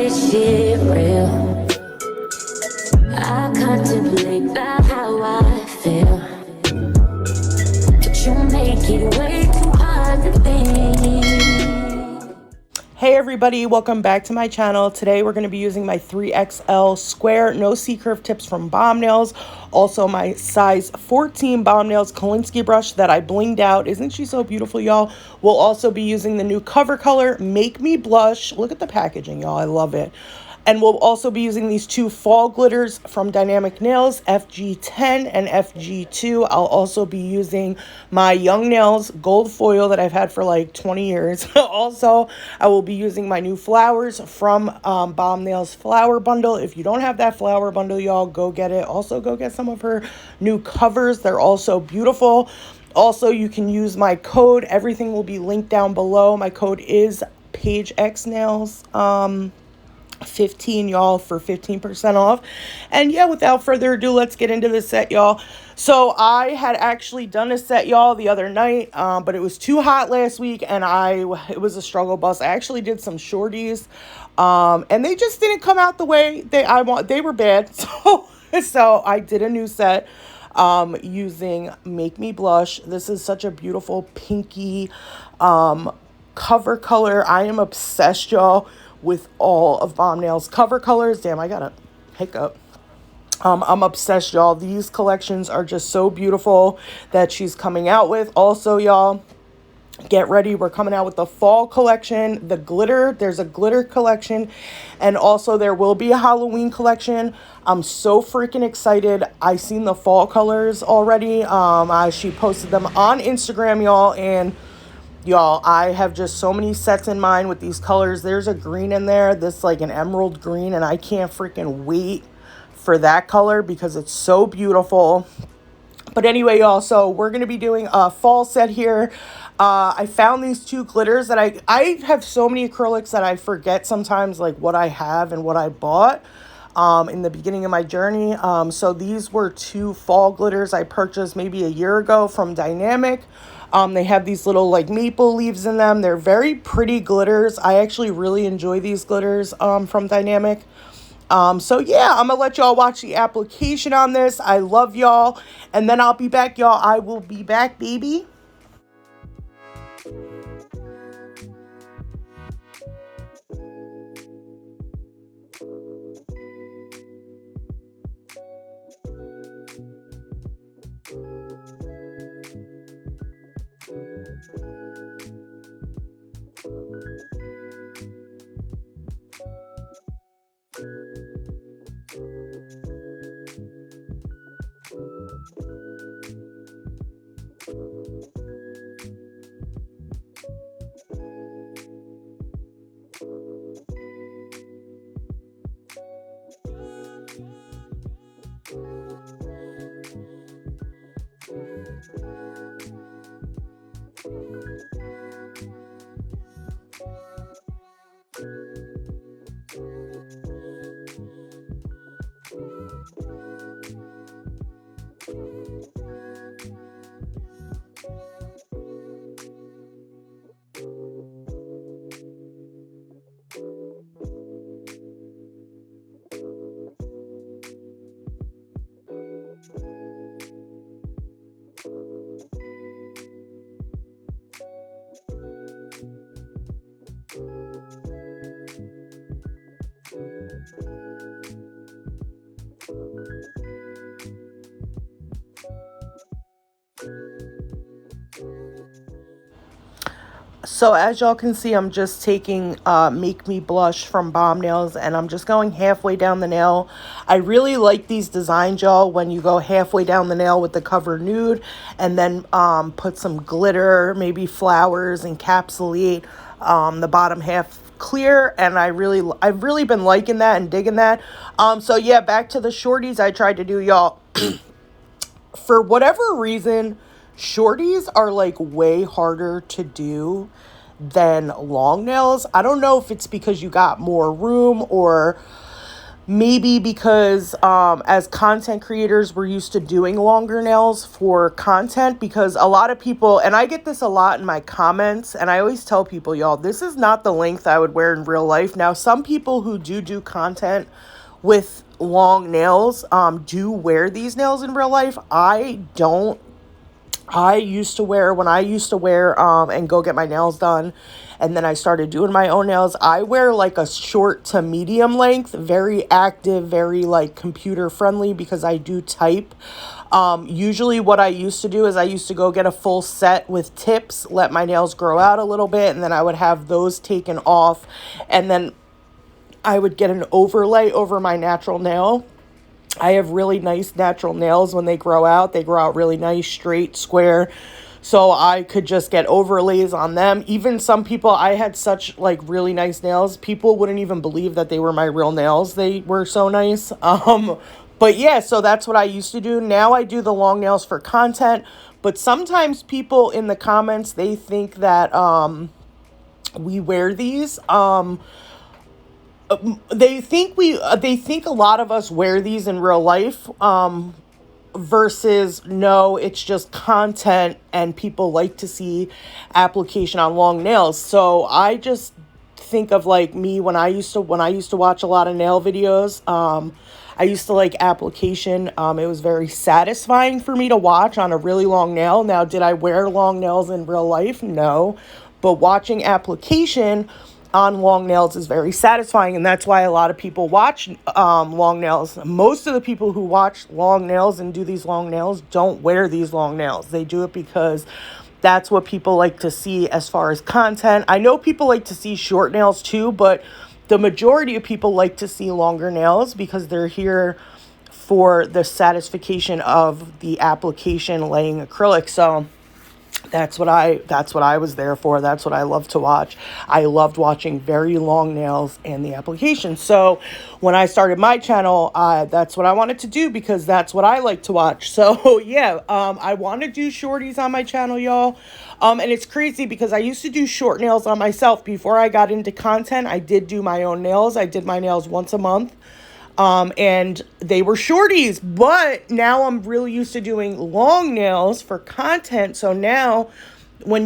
this shit real. I contemplate about how I feel, but you make it way too hard to think. Hey everybody, welcome back to my channel. Today we're going to be using my 3XL square no C-curve tips from Bomb Nails. Also my size 14 Bomb Nails Kolinsky brush that I blinged out. Isn't she so beautiful, y'all? We'll also be using the new cover color, Make Me Blush. Look at the packaging, y'all. I love it. And we'll also be using these two fall glitters from Dynamic Nails, FG10 and FG2. I'll also be using my Young Nails gold foil that I've had for like 20 years. Also, I will be using my new flowers from Bomb Nails Flower Bundle. If you don't have that flower bundle, y'all, go get it. Also, go get some of her new covers. They're also beautiful. Also, you can use my code. Everything will be linked down below. My code is PaigeXNails. 15, y'all, for 15% off. And yeah, without further ado, let's get into the set, y'all. So I had actually done a set, y'all, the other night, but it was too hot last week and it was a struggle bus. I actually did some shorties, and they just didn't come out the way they were bad. So I did a new set using Make Me Blush. This is such a beautiful pinky cover color. I am obsessed, y'all, with all of Bomb Nails cover colors. Damn, I got a hiccup. I'm obsessed, y'all. These collections are just so beautiful that she's coming out with. Also, y'all, get ready. We're coming out with the fall collection, the glitter. There's a glitter collection, and also there will be a Halloween collection. I'm so freaking excited. I seen the fall colors already. She posted them on Instagram, y'all, and y'all, I have just so many sets in mind with these colors. There's a green in there, this like an emerald green, and I can't freaking wait for that color because it's so beautiful. But anyway, y'all, so we're going to be doing a fall set here. I found these two glitters that I have so many acrylics that I forget sometimes like what I have and what I bought in the beginning of my journey. So these were two fall glitters I purchased maybe a year ago from Dynamic. They have these little like maple leaves in them. They're very pretty glitters. I actually really enjoy these glitters from Dynamic. So yeah, I'm gonna let y'all watch the application on this. I love y'all. And then I'll be back, y'all. I will be back, baby. So as y'all can see, I'm just taking Make Me Blush from Bomb Nails, and I'm just going halfway down the nail. I really like these designs, y'all, when you go halfway down the nail with the cover nude and then put some glitter, maybe flowers, encapsulate the bottom half clear. And I've really been liking that and digging that. So yeah, back to the shorties I tried to do, y'all. For whatever reason, shorties are like way harder to do than long nails. I don't know if it's because you got more room or Maybe because as content creators, we're used to doing longer nails for content, because a lot of people, and I get this a lot in my comments, and I always tell people, y'all, this is not the length I would wear in real life. Now, some people who do content with long nails do wear these nails in real life. I don't. When I used to wear and go get my nails done, and then I started doing my own nails, I wear like a short to medium length, very active, very like computer friendly, because I do type. Usually what I used to do is I used to go get a full set with tips, let my nails grow out a little bit, and then I would have those taken off, and then I would get an overlay over my natural nail. I have really nice natural nails when they grow out. They grow out really nice, straight, square. So I could just get overlays on them. Even some people, I had such like really nice nails. People wouldn't even believe that they were my real nails. They were so nice. But yeah, so that's what I used to do. Now I do the long nails for content. But sometimes people in the comments, they think that we wear these. They think a lot of us wear these in real life, versus no, it's just content and people like to see application on long nails. So I just think of like me when I used to watch a lot of nail videos. I used to like application. It was very satisfying for me to watch on a really long nail. Now, did I wear long nails in real life? No, but watching application on long nails is very satisfying, and that's why a lot of people watch long nails. Most of the people who watch long nails and do these long nails don't wear these long nails. They do it because that's what people like to see as far as content. I know people like to see short nails too, but the majority of people like to see longer nails because they're here for the satisfaction of the application laying acrylic. So that's what I was there for. That's what I love to watch. I loved watching very long nails and the application. So when I started my channel, that's what I wanted to do because that's what I like to watch. So yeah, I want to do shorties on my channel, y'all. And it's crazy because I used to do short nails on myself before I got into content. I did do my own nails. I did my nails once a month. And they were shorties, but now I'm really used to doing long nails for content. So now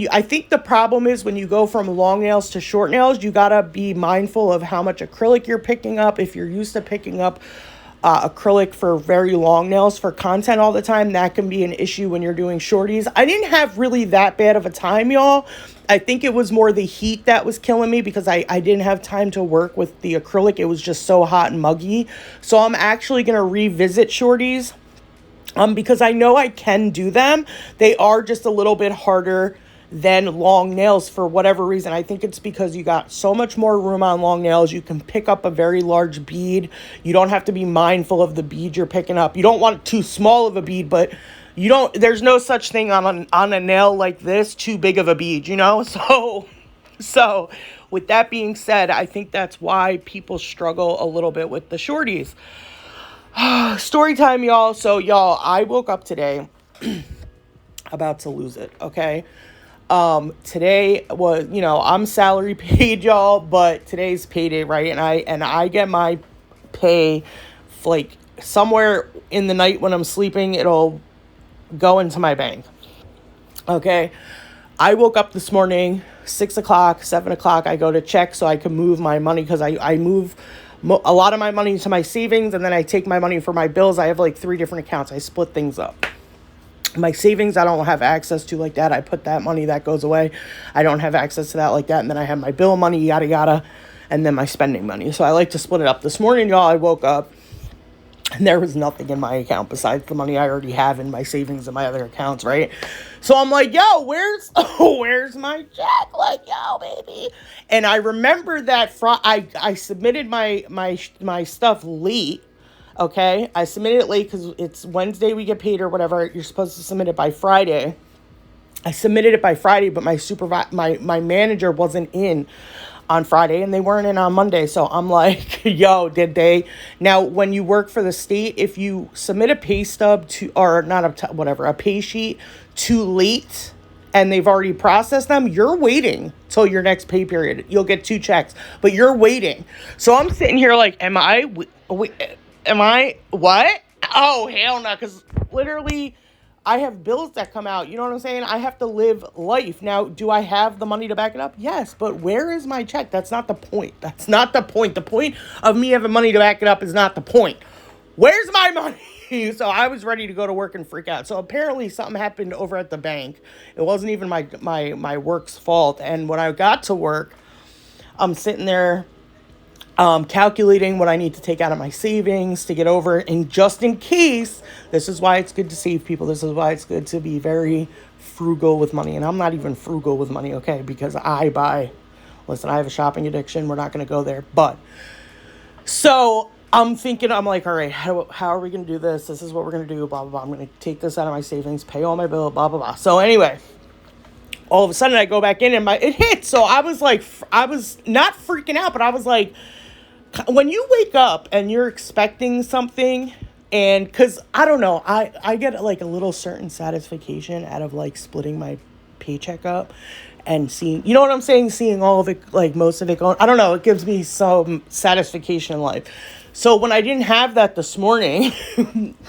I think the problem is when you go from long nails to short nails, you gotta be mindful of how much acrylic you're picking up. If you're used to picking up acrylic for very long nails for content all the time, that can be an issue when you're doing shorties. I didn't have really that bad of a time, y'all. I think it was more the heat that was killing me because I didn't have time to work with the acrylic. It was just so hot and muggy. So I'm actually going to revisit shorties because I know I can do them. They are just a little bit harder than long nails for whatever reason. I think it's because you got so much more room on long nails. You can pick up a very large bead. You don't have to be mindful of the bead you're picking up. You don't want too small of a bead, but there's no such thing on a nail like this, too big of a bead, you know? So with that being said, I think that's why people struggle a little bit with the shorties. Story time, y'all. So y'all, I woke up today about to lose it. Okay. Today was, I'm salary paid, y'all, but today's payday, right? And I get my pay like somewhere in the night when I'm sleeping, it'll go into my bank. Okay. I woke up this morning, 6 o'clock, 7 o'clock. I go to check so I can move my money because I move a lot of my money to my savings and then I take my money for my bills. I have like 3 different accounts. I split things up. My savings, I don't have access to like that. I put that money, that goes away. I don't have access to that like that. And then I have my bill money, yada, yada, and then my spending money. So I like to split it up. This morning, y'all, I woke up and there was nothing in my account besides the money I already have in my savings and my other accounts, right? So I'm like, yo, where's my check? Like, yo, baby. And I remember that I submitted my stuff late. Okay, I submitted it late because it's Wednesday we get paid or whatever. You're supposed to submit it by Friday. I submitted it by Friday, but my manager wasn't in on Friday and they weren't in on Monday. So I'm like, yo, did they? Now, when you work for the state, if you submit a pay stub a pay sheet too late and they've already processed them, you're waiting till your next pay period. You'll get 2 checks, but you're waiting. So I'm sitting here like, am I what? Oh, hell no, because literally I have bills that come out. You know what I'm saying? I have to live life. Now, do I have the money to back it up? Yes, but where is my check? That's not the point. That's not the point. The point of me having money to back it up is not the point. Where's my money? So I was ready to go to work and freak out. So apparently something happened over at the bank. It wasn't even my work's fault. And when I got to work, I'm sitting there calculating what I need to take out of my savings to get over. And just in case, this is why it's good to save, people. This is why it's good to be very frugal with money. And I'm not even frugal with money, okay? Because listen, I have a shopping addiction. We're not going to go there. But, so I'm thinking, I'm like, all right, how are we going to do this? This is what we're going to do, blah, blah, blah. I'm going to take this out of my savings, pay all my bill, blah, blah, blah. So anyway, all of a sudden I go back in and it hit. So I was like, I was not freaking out, but I was like, when you wake up and you're expecting something, and because I don't know, I get like a little certain satisfaction out of like splitting my paycheck up and seeing, you know what I'm saying? Seeing all of it, like most of it going, I don't know, it gives me some satisfaction in life. So when I didn't have that this morning,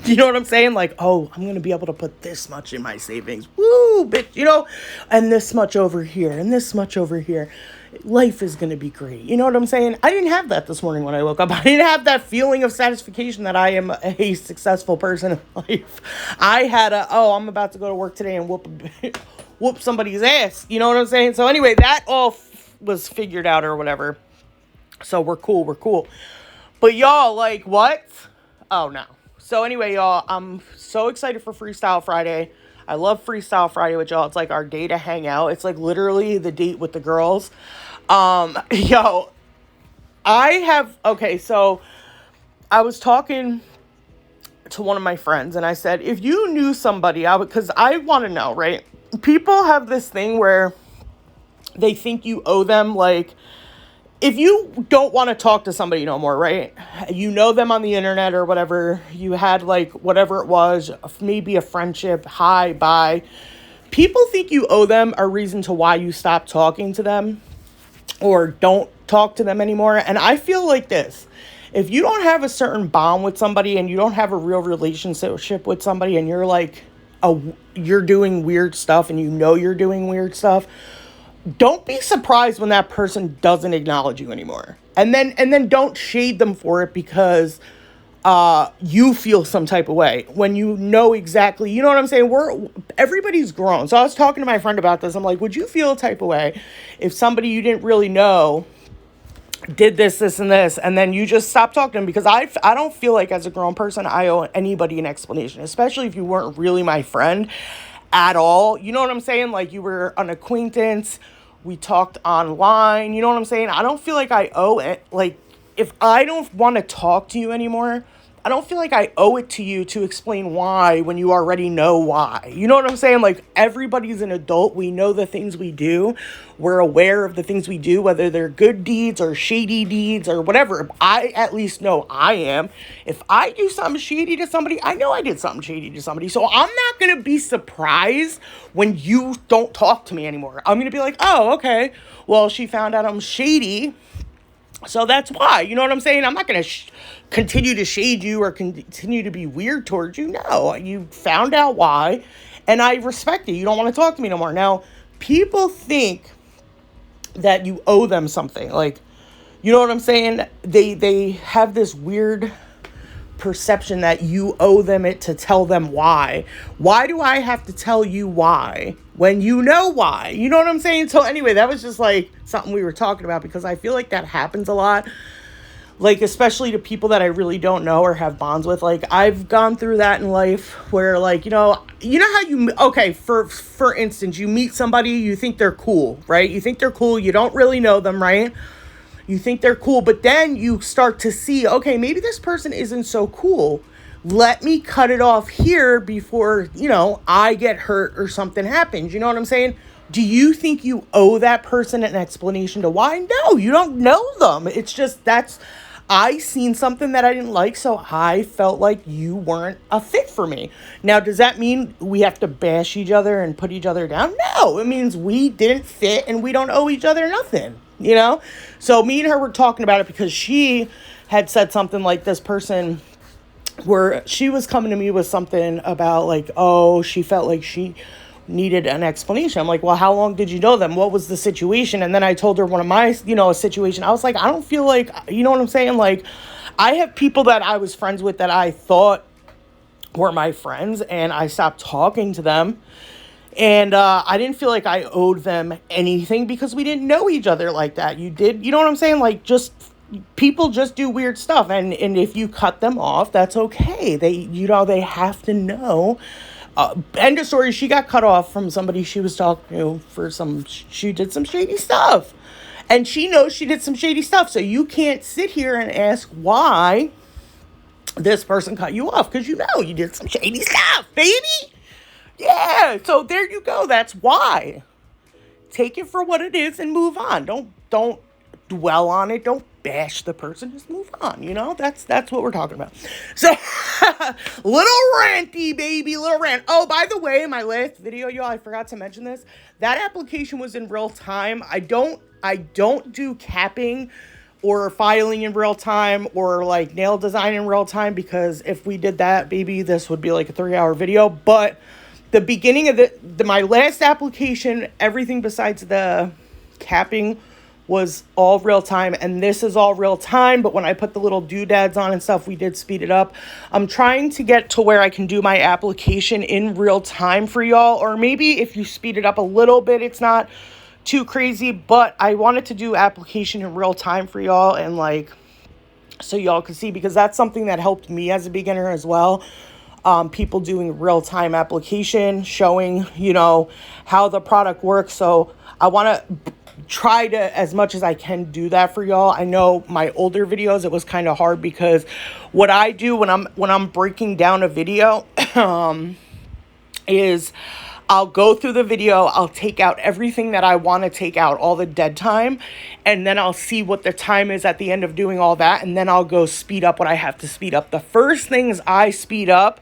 you know what I'm saying? Like, oh, I'm going to be able to put this much in my savings. Woo, bitch, you know, and this much over here and this much over here. Life is going to be great. You know what I'm saying? I didn't have that this morning when I woke up. I didn't have that feeling of satisfaction that I am a successful person in life. I had I'm about to go to work today and whoop somebody's ass. You know what I'm saying? So anyway, that all was figured out or whatever. So we're cool. But y'all, like, what? Oh, no. So anyway, y'all, I'm so excited for Freestyle Friday. I love Freestyle Friday with y'all. It's like our day to hang out. It's like literally the date with the girls. So I was talking to one of my friends and I said, if you knew somebody, because I want to know, right? People have this thing where they think you owe them, like, if you don't want to talk to somebody no more, right? You know them on the internet or whatever. You had like whatever it was, maybe a friendship, hi, bye. People think you owe them a reason to why you stop talking to them or don't talk to them anymore. And I feel like this. If you don't have a certain bond with somebody and you don't have a real relationship with somebody and you're like, you're doing weird stuff and you know you're doing weird stuff, don't be surprised when that person doesn't acknowledge you anymore. And then don't shade them for it because you feel some type of way when you know exactly, you know what I'm saying? Everybody's grown. So I was talking to my friend about this. I'm like, would you feel a type of way if somebody you didn't really know did this, and then you just stopped talking to them? Because I don't feel like as a grown person, I owe anybody an explanation, especially if you weren't really my friend at all. You know what I'm saying? Like you were an acquaintance. We talked online. You know what I'm saying? I don't feel like I owe it. Like if I don't want to talk to you anymore, I don't feel like I owe it to you to explain why when you already know why. You know what I'm saying? Like everybody's an adult. We know the things we do. We're aware of the things we do, whether they're good deeds or shady deeds or whatever. I at least know I am. If I do something shady to somebody, I know I did something shady to somebody. So I'm not going to be surprised when you don't talk to me anymore. I'm going to be like, oh, okay. Well, she found out I'm shady. So that's why, you know what I'm saying? I'm not going to continue to shade you or continue to be weird towards you. No, you found out why, and I respect it. You don't want to talk to me no more. Now, people think that you owe them something. Like, you know what I'm saying? They have this weird perception that you owe them it to tell them why. Why do I have to tell you why when you know why? You know what I'm saying? So anyway, that was just like something we were talking about because I feel like that happens a lot. Like, especially to people that I really don't know or have bonds with. Like, I've gone through that in life where, like, you know how for instance, you meet somebody, you think they're cool, right? You think they're cool. You don't really know them, right? You think they're cool, but then you start to see, okay, maybe this person isn't so cool. Let me cut it off here before, I get hurt or something happens. You know what I'm saying? Do you think you owe that person an explanation to why? No, you don't know them. It's just I seen something that I didn't like, so I felt like you weren't a fit for me. Now, does that mean we have to bash each other and put each other down? No, it means we didn't fit and we don't owe each other nothing, you know? So me and her were talking about it because she had said something like, this person, where she was coming to me with something about like, oh, she felt like she needed an explanation. I'm like, well, how long did you know them? What was the situation? And then I told her one of my, a situation. I was like, I don't feel like, you know what I'm saying? Like, I have people that I was friends with that I thought were my friends, and I stopped talking to them. And I didn't feel like I owed them anything because we didn't know each other like that. You did, you know what I'm saying? Like, just people just do weird stuff, and if you cut them off, that's okay. They have to know. End of story. She got cut off from somebody she was talking to for she did some shady stuff, and she knows she did some shady stuff. So you can't sit here and ask why this person cut you off, because you know you did some shady stuff, baby. Yeah. So there you go. That's why. Take it for what it is and move on. Don't dwell on it. Don't bash the person. Just move on. You know, that's what we're talking about. So, little ranty, baby, little rant. Oh, by the way, in my last video, y'all, I forgot to mention this. That application was in real time. I don't do capping or filing in real time or like nail design in real time, because if we did that, baby, this would be like a 3-hour video. But the beginning of my last application, everything besides the capping was all real time, and this is all real time. But when I put the little doodads on and stuff, we did speed it up. I'm trying to get to where I can do my application in real time for y'all, or maybe if you speed it up a little bit, it's not too crazy. But I wanted to do application in real time for y'all, and like, so y'all could see, because that's something that helped me as a beginner as well. People doing real-time application, showing, how the product works. So I want to try to, as much as I can, do that for y'all. I know my older videos, it was kind of hard, because what I do when I'm breaking down a video is I'll go through the video, I'll take out everything that I want to take out, all the dead time, and then I'll see what the time is at the end of doing all that, and then I'll go speed up what I have to speed up. The first things I speed up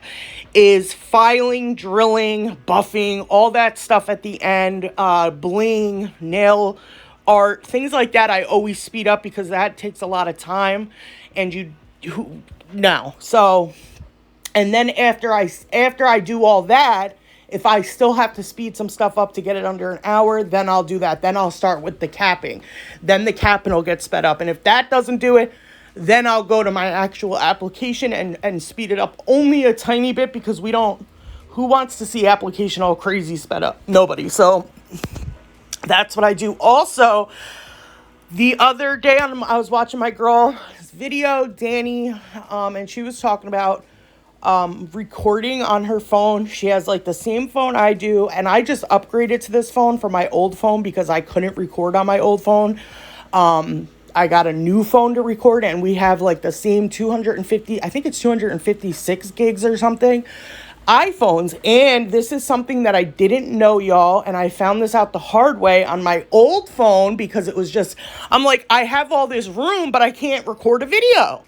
is filing, drilling, buffing, all that stuff at the end, bling, nail art, things like that. I always speed up because that takes a lot of time, and so, and then after I do all that, if I still have to speed some stuff up to get it under an hour, then I'll do that. Then I'll start with the capping. Then the capping will get sped up. And if that doesn't do it, then I'll go to my actual application and speed it up only a tiny bit, because who wants to see application all crazy sped up? Nobody. So that's what I do. Also, the other day I was watching my girl's video, Danny, and she was talking about recording on her phone. She has like the same phone I do, and I just upgraded to this phone from my old phone because I couldn't record on my old phone. I got a new phone to record, and we have like the same 250, I think it's 256 gigs or something, iPhones. And this is something that I didn't know, y'all, and I found this out the hard way on my old phone, because it was just, I'm like, I have all this room, but I can't record a video.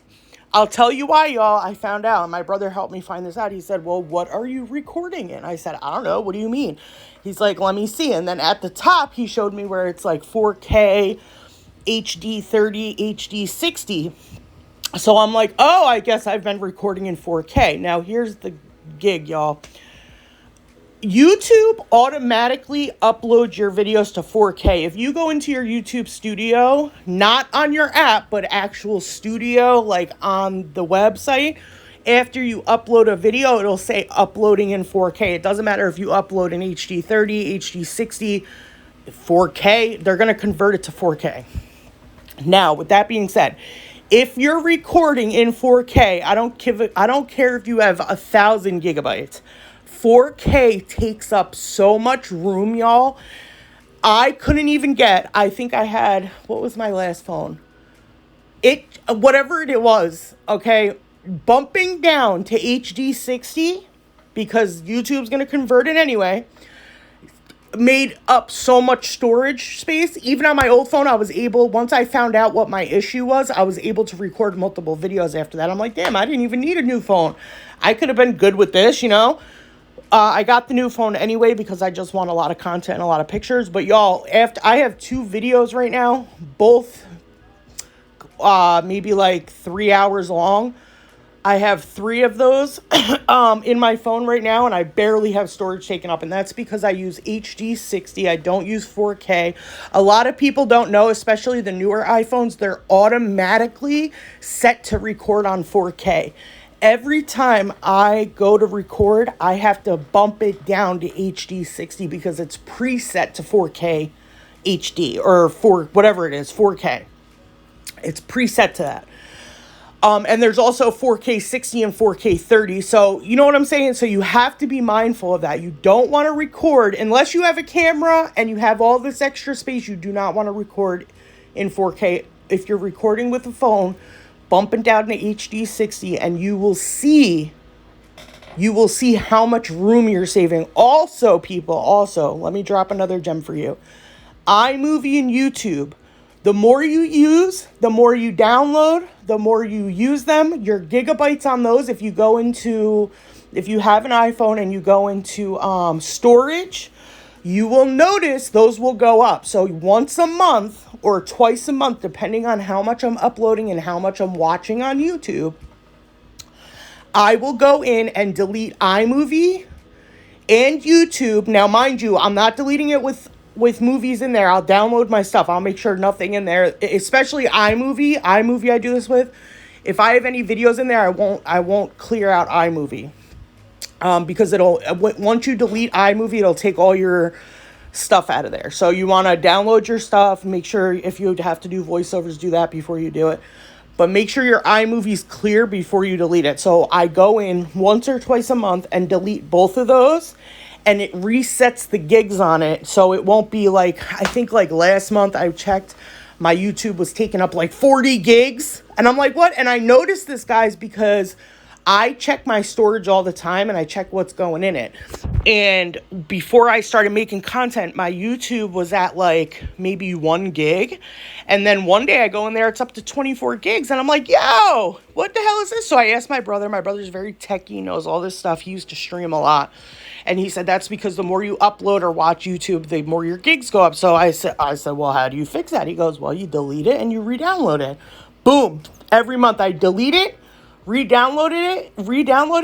I'll tell you why, y'all. I found out, and my brother helped me find this out. He said, well, what are you recording in? I said, I don't know. What do you mean? He's like, let me see. And then at the top, he showed me where it's like 4K, HD 30, HD 60. So I'm like, oh, I guess I've been recording in 4K. Now, here's the gig, y'all. YouTube automatically uploads your videos to 4K. If you go into your YouTube studio, not on your app, but actual studio, like on the website, after you upload a video, it'll say uploading in 4K. It doesn't matter if you upload in HD 30, HD 60, 4K, they're going to convert it to 4K. Now, with that being said, if you're recording in 4K, I don't care if you have 1,000 gigabytes. 4K takes up so much room, y'all. I couldn't even I think I had, what was my last phone? Whatever it was, okay, bumping down to HD 60, because YouTube's going to convert it anyway. made up so much storage space. Even on my old phone, I was able, once I found out what my issue was, I was able to record multiple videos after that. I'm like, damn, I didn't even need a new phone. I could have been good with this, you know? I got the new phone anyway because I just want a lot of content and a lot of pictures. But y'all, after I have 2 videos right now, both maybe like 3 hours long. I have 3 of those in my phone right now, and I barely have storage taken up, and that's because I use HD 60. I don't use 4K. A lot of people don't know, especially the newer iPhones, they're automatically set to record on 4K. Every time I go to record, I have to bump it down to HD 60 because it's preset to 4K HD or whatever it is, 4K. It's preset to that. And there's also 4K 60 and 4K 30. So, you know what I'm saying? So you have to be mindful of that. You don't want to record, unless you have a camera and you have all this extra space, you do not want to record in 4K. If you're recording with a phone, bump it down to HD 60 and you will see how much room you're saving. Also, people, let me drop another gem for you. iMovie and YouTube. The more you use, the more you download, the more you use them, your gigabytes on those, if you have an iPhone and you go into storage, you will notice those will go up. So once a month or twice a month, depending on how much I'm uploading and how much I'm watching on YouTube, I will go in and delete iMovie and YouTube. Now, mind you, I'm not deleting it with movies in there. I'll download my stuff. I'll make sure nothing in there, especially iMovie I do this with. If I have any videos in there, I won't clear out iMovie. Because once you delete iMovie, it'll take all your stuff out of there. So you want to download your stuff, make sure if you have to do voiceovers, do that before you do it. But make sure your iMovie's clear before you delete it. So I go in once or twice a month and delete both of those, and it resets the gigs on it. So it won't be like, I think like last month I checked, my YouTube was taking up like 40 gigs. And I'm like, what? And I noticed this, guys, because I check my storage all the time and I check what's going in it. And before I started making content, my YouTube was at like maybe 1 gig. And then one day I go in there, it's up to 24 gigs. And I'm like, yo, what the hell is this? So I asked my brother. My brother's very techie, knows all this stuff. He used to stream a lot. And he said, that's because the more you upload or watch YouTube, the more your gigs go up. So I said, well, how do you fix that? He goes, well, you delete it and you re-download it. Boom. Every month I delete it, re-download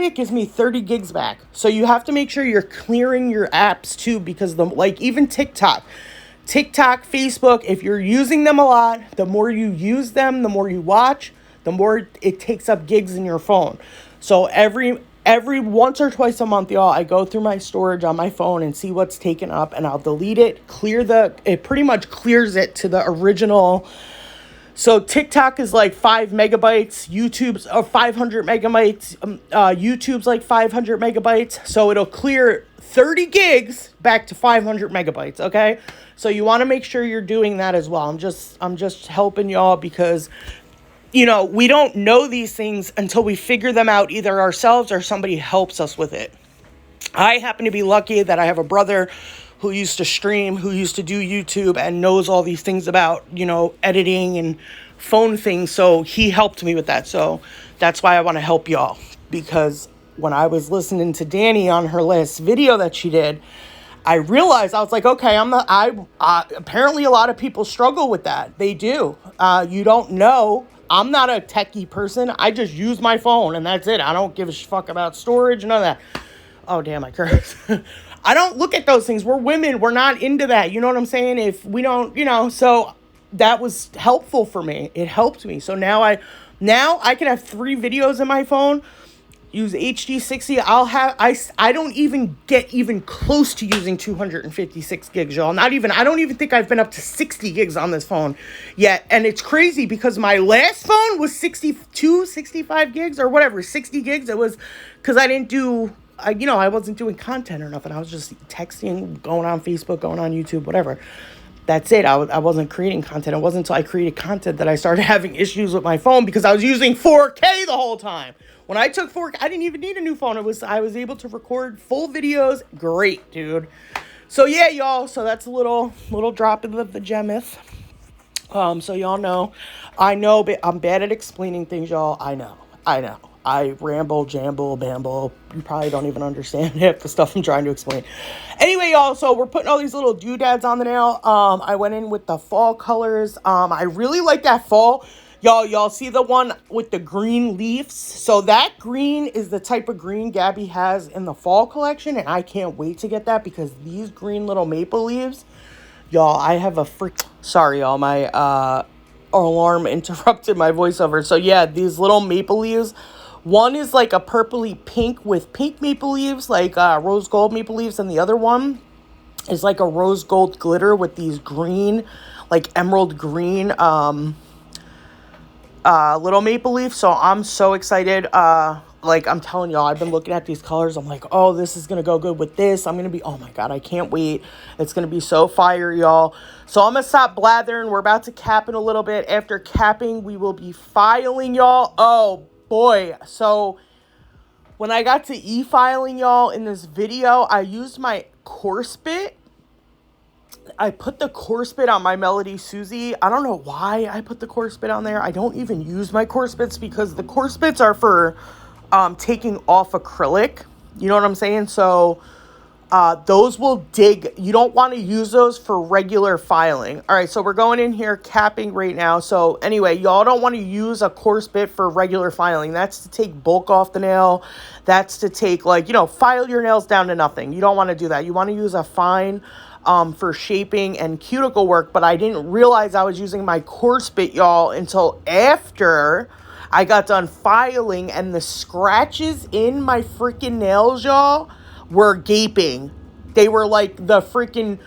it, gives me 30 gigs back. So you have to make sure you're clearing your apps too, because even TikTok, Facebook, if you're using them a lot, the more you use them, the more you watch, the more it takes up gigs in your phone. So every once or twice a month, y'all, I go through my storage on my phone and see what's taken up, and I'll delete it, it pretty much clears it to the original. So TikTok is like 5 megabytes, YouTube's 500 megabytes, YouTube's like 500 megabytes. So it'll clear 30 gigs back to 500 megabytes, okay? So you want to make sure you're doing that as well. I'm just helping y'all because, you know, we don't know these things until we figure them out either ourselves or somebody helps us with it. I happen to be lucky that I have a brother who used to stream, who used to do YouTube and knows all these things about, you know, editing and phone things. So he helped me with that. So that's why I want to help y'all, because when I was listening to Danny on her last video that she did, I realized, I was like, okay, apparently a lot of people struggle with that. They do. You don't know. I'm not a techie person. I just use my phone and that's it. I don't give a fuck about storage, none of that. Oh, damn, I cursed. I don't look at those things. We're women. We're not into that. You know what I'm saying? If we don't, you know, so that was helpful for me. It helped me. So now I can have 3 videos in my phone, use HD 60. I don't even get even close to using 256 gigs, y'all. I don't even think I've been up to 60 gigs on this phone yet. And it's crazy because my last phone was 65 gigs or whatever, 60 gigs. It was because I didn't do, I wasn't doing content or nothing. I was just texting, going on Facebook, going on YouTube, whatever. That's it. I wasn't creating content. It wasn't until I created content that I started having issues with my phone because I was using 4K the whole time. When I took 4K, I didn't even need a new phone. I was able to record full videos. Great, dude. So yeah, y'all. So that's a little drop of the gemeth. So y'all know, I know, but I'm bad at explaining things, y'all. I know. I ramble, jamble, bamble. You probably don't even understand half the stuff I'm trying to explain. Anyway, y'all, so we're putting all these little doodads on the nail. I went in with the fall colors. I really like that fall. Y'all see the one with the green leaves? So that green is the type of green Gabby has in the fall collection, and I can't wait to get that because these green little maple leaves, y'all, I have a sorry, y'all, my alarm interrupted my voiceover. So yeah, these little maple leaves, one is like a purpley pink with pink maple leaves, like rose gold maple leaves, and the other one is like a rose gold glitter with these green, like emerald green little maple leaf. So I'm so excited. Like I'm telling y'all, I've been looking at these colors. I'm like, oh, this is gonna go good with this. I'm gonna be, oh my god, I can't wait. It's gonna be so fire, y'all. So I'm gonna stop blathering. We're about to cap in a little bit. After capping, we will be filing, y'all. Oh boy. So when I got to e-filing, y'all, in this video, I used my coarse bit. I put the coarse bit on my Melody Susie. I don't know why I put the coarse bit on there. I don't even use my coarse bits because the coarse bits are for taking off acrylic. You know what I'm saying? So those will dig. You don't want to use those for regular filing. All right, so we're going in here capping right now. So anyway, y'all don't want to use a coarse bit for regular filing. That's to take bulk off the nail. That's to take, like, you know, file your nails down to nothing. You don't want to do that. You want to use a fine for shaping and cuticle work, but I didn't realize I was using my coarse bit, y'all, until after I got done filing, and the scratches in my freaking nails, y'all, were gaping. They were like the freaking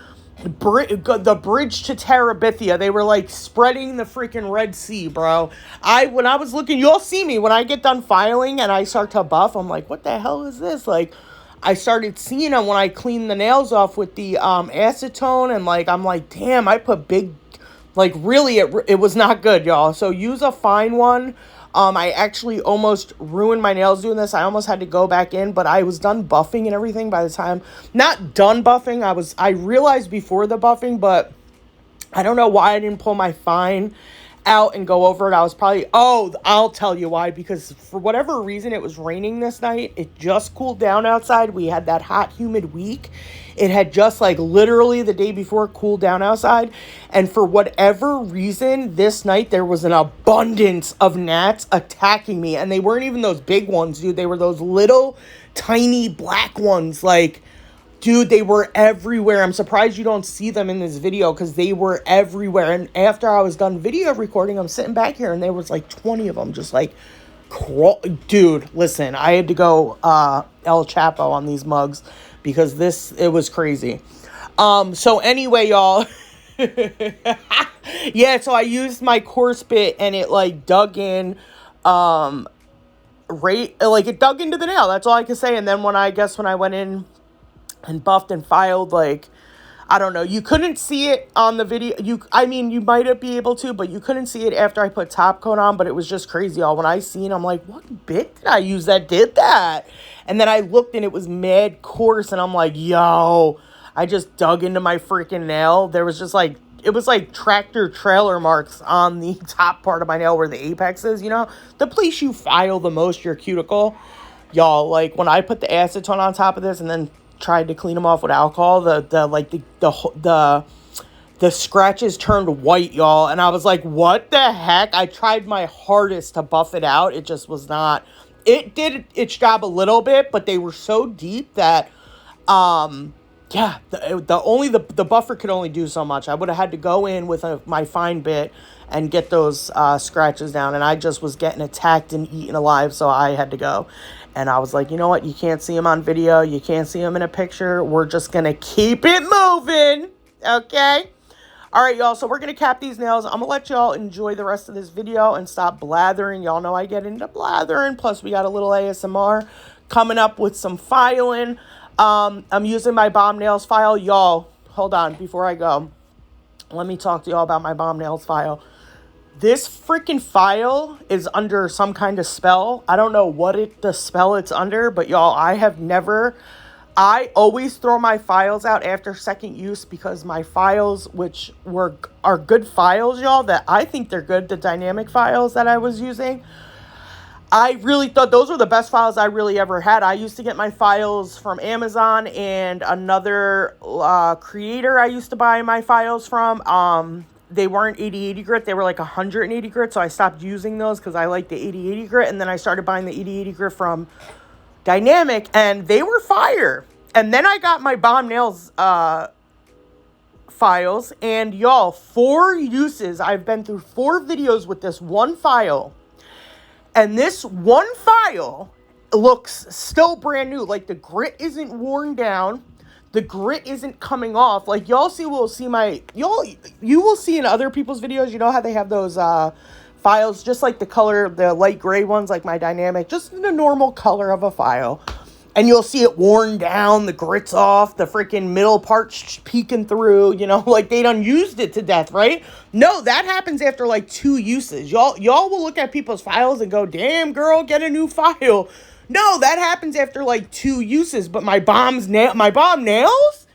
the bridge to Terabithia. They were like spreading the freaking Red Sea, bro. When I was looking, you'll see me when I get done filing and I start to buff. I'm like, what the hell is this? Like, I started seeing them when I cleaned the nails off with the acetone, and like, I'm like, damn, I put big, like, really, it was not good, y'all. So use a fine one. I actually almost ruined my nails doing this. I almost had to go back in, but I was done buffing and everything by the time. Not done buffing. I realized before the buffing, but I don't know why I didn't pull my fine out and go over it. I was probably, I'll tell you why, because for whatever reason, it was raining this night. It just cooled down outside. We had that hot, humid week. It had just, like, literally the day before cooled down outside. And for whatever reason, this night there was an abundance of gnats attacking me. And they weren't even those big ones, dude. They were those little, tiny black ones. Like, dude, they were everywhere. I'm surprised you don't see them in this video because they were everywhere. And after I was done video recording, I'm sitting back here and there was like 20 of them just like dude, listen, I had to go El Chapo on these mugs because it was crazy. So anyway, y'all. Yeah, so I used my coarse bit and it like dug in it dug into the nail. That's all I can say. And then when I went in and buffed and filed, like, I don't know, you couldn't see it on the video. You might be able to, but you couldn't see it after I put top coat on. But it was just crazy, y'all. When I seen, I'm like, what bit did I use that did that? And then I looked and it was mad coarse, and I'm like, yo, I just dug into my freaking nail. There was just like, it was like tractor trailer marks on the top part of my nail where the apex is, you know, the place you file the most, your cuticle. Y'all, like, when I put the acetone on top of this and then tried to clean them off with alcohol, the scratches turned white, y'all, and I was like, what the heck? I tried my hardest to buff it out. It just was not, it did its job a little bit, but they were so deep that yeah, the buffer could only do so much. I would have had to go in with my fine bit and get those scratches down, and I just was getting attacked and eaten alive, so I had to go. And I was like, you know what? You can't see them on video. You can't see them in a picture. We're just going to keep it moving. Okay? All right, y'all. So we're going to cap these nails. I'm going to let y'all enjoy the rest of this video and stop blathering. Y'all know I get into blathering. Plus, we got a little ASMR coming up with some filing. I'm using my Bomb Nails file. Y'all, hold on. Before I go, let me talk to y'all about my Bomb Nails file. This freaking file is under some kind of spell. I don't know what the spell it's under, but y'all, I have never I always throw my files out after second use because my files, which are good files, y'all, that I think they're good, the dynamic files that I was using, I really thought those were the best files I really ever had. I used to get my files from Amazon and another creator I used to buy my files from. They weren't 80/80 grit. They were like 180 grit. So I stopped using those because I like the 80/80 grit. And then I started buying the 80/80 grit from Dynamic, and they were fire. And then I got my Bomb Nails files. And y'all, 4 uses. I've been through 4 videos with this one file. And this one file looks still brand new. Like, the grit isn't worn down. The grit isn't coming off. Like, you will see in other people's videos, you know how they have those files, just like the color, the light gray ones, like my Dynamic, just the normal color of a file. And you'll see it worn down, the grit's off, the freaking middle part's peeking through, like they done used it to death, right? No, that happens after like 2 uses. Y'all will look at people's files and go, damn, girl, get a new file. No, that happens after like 2 uses. But my Bomb Nails,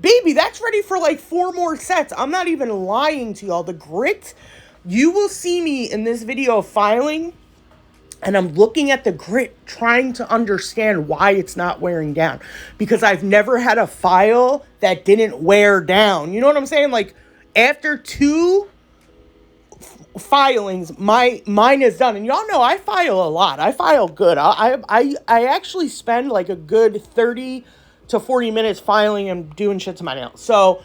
baby, that's ready for like 4 more sets. I'm not even lying to y'all. The grit, you will see me in this video filing, and I'm looking at the grit, trying to understand why it's not wearing down. Because I've never had a file that didn't wear down. You know what I'm saying? Like, after 2 filings, mine is done. And y'all know I file a lot. I file good. I actually spend like a good 30 to 40 minutes filing and doing shit to my nails. So,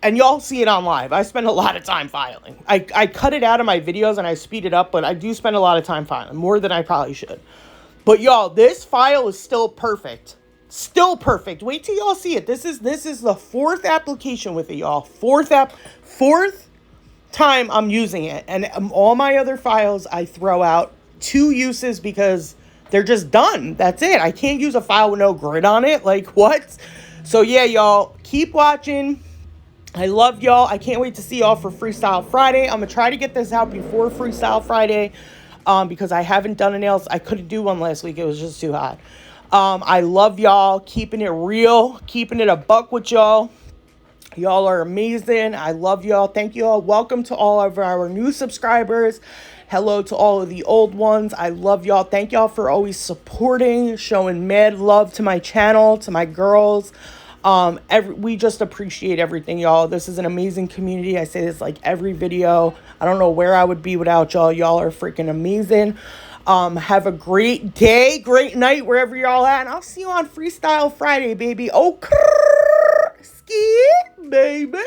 and y'all see it on live. I spend a lot of time filing. I cut it out of my videos and I speed it up, but I do spend a lot of time filing, more than I probably should. But y'all, this file is still perfect. Still perfect. Wait till y'all see it. This is the 4th application with it, y'all. 4th time I'm using it. And all my other files I throw out 2 uses because they're just done. That's it. I can't use a file with no grit on it. Like, what? So yeah, y'all, keep watching. I love y'all. I can't wait to see y'all for Freestyle Friday. I'm going to try to get this out before Freestyle Friday because I haven't done a nails. I couldn't do one last week. It was just too hot. I love y'all. Keeping it real. Keeping it a buck with y'all. Y'all are amazing. I love y'all. Thank you all. Welcome to all of our new subscribers. Hello to all of the old ones. I love y'all. Thank y'all for always supporting, showing mad love to my channel, to my girls. We just appreciate everything, y'all. This is an amazing community. I say this like every video. I don't know where I would be without y'all. Y'all are freaking amazing. Have a great day, great night, wherever y'all at. And I'll see you on Freestyle Friday, baby. Oh, ski, baby.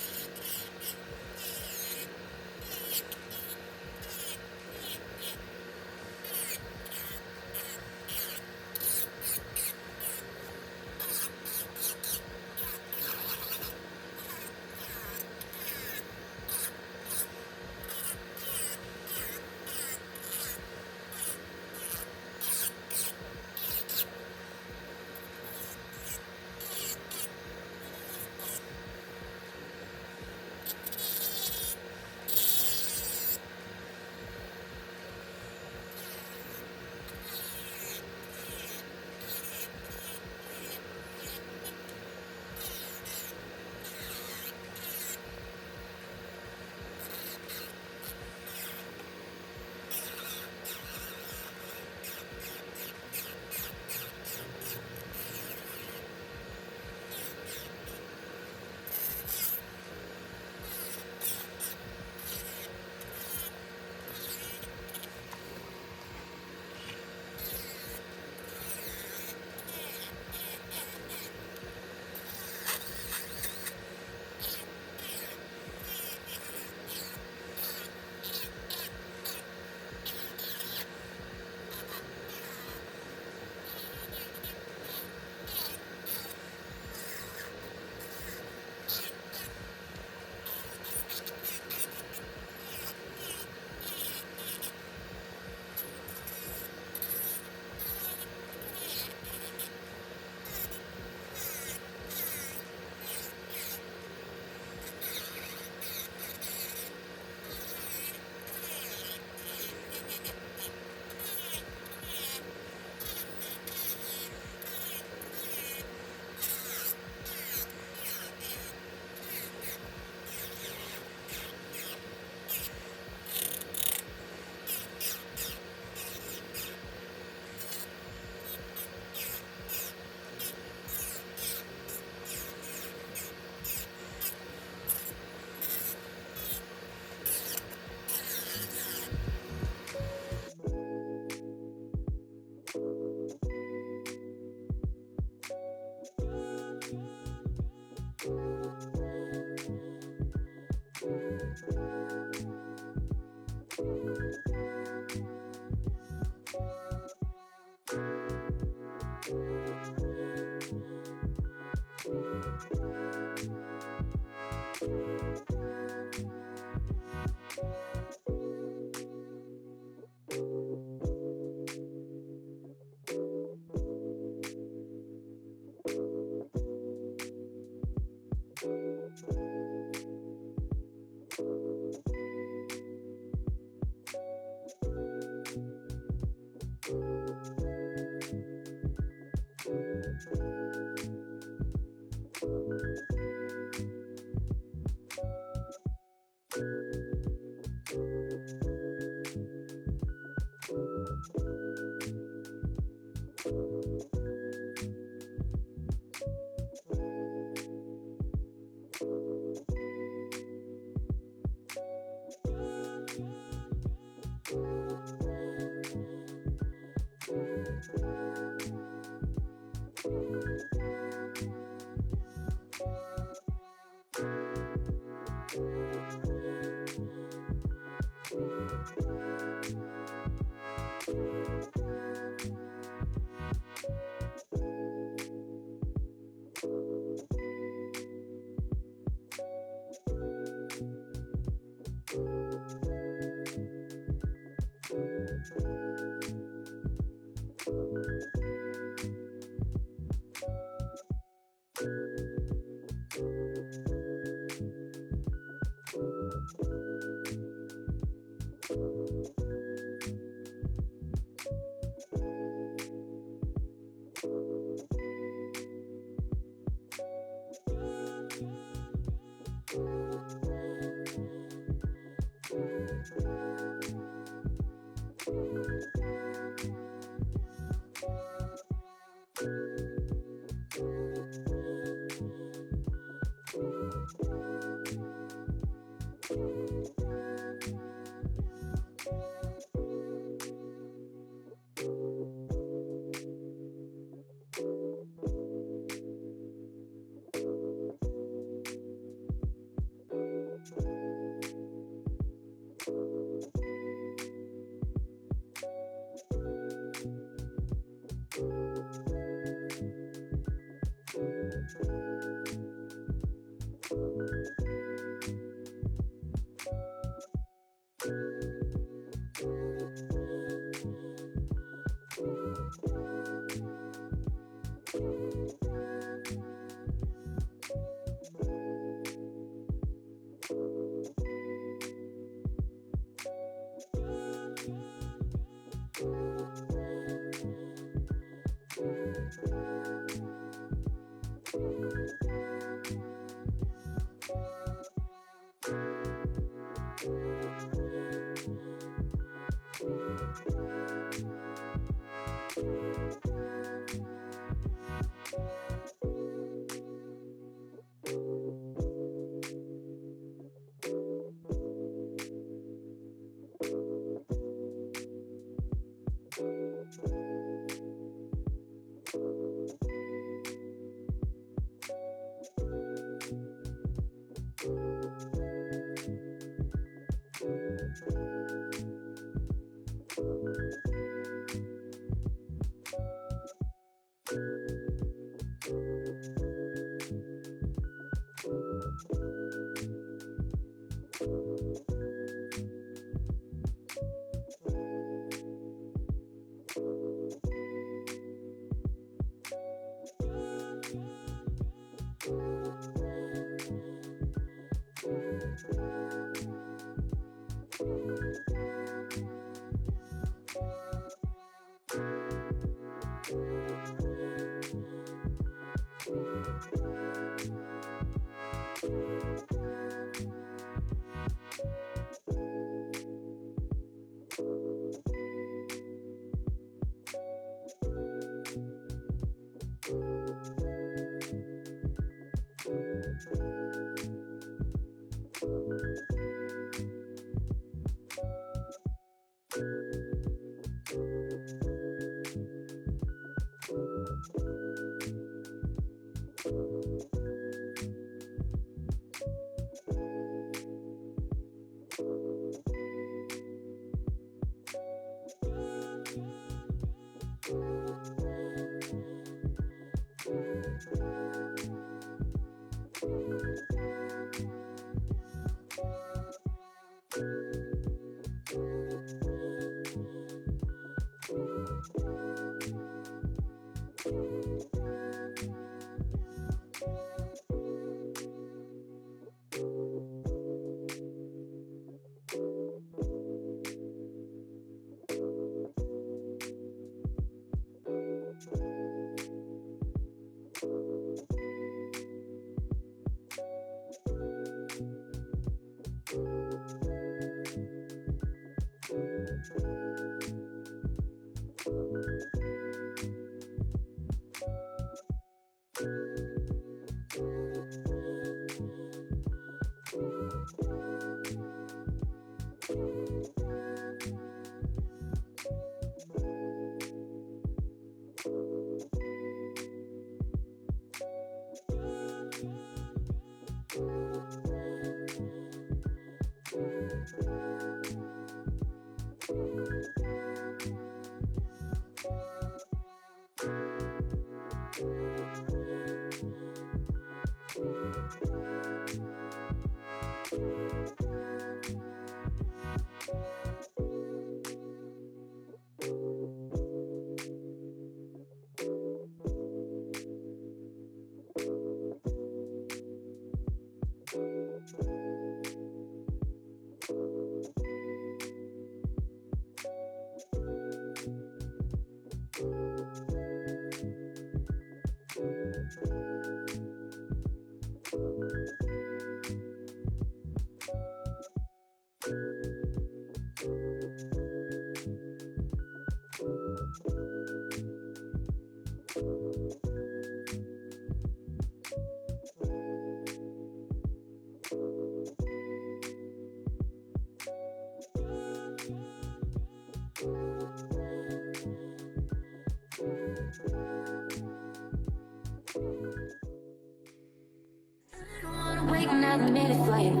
Wait another minute for you.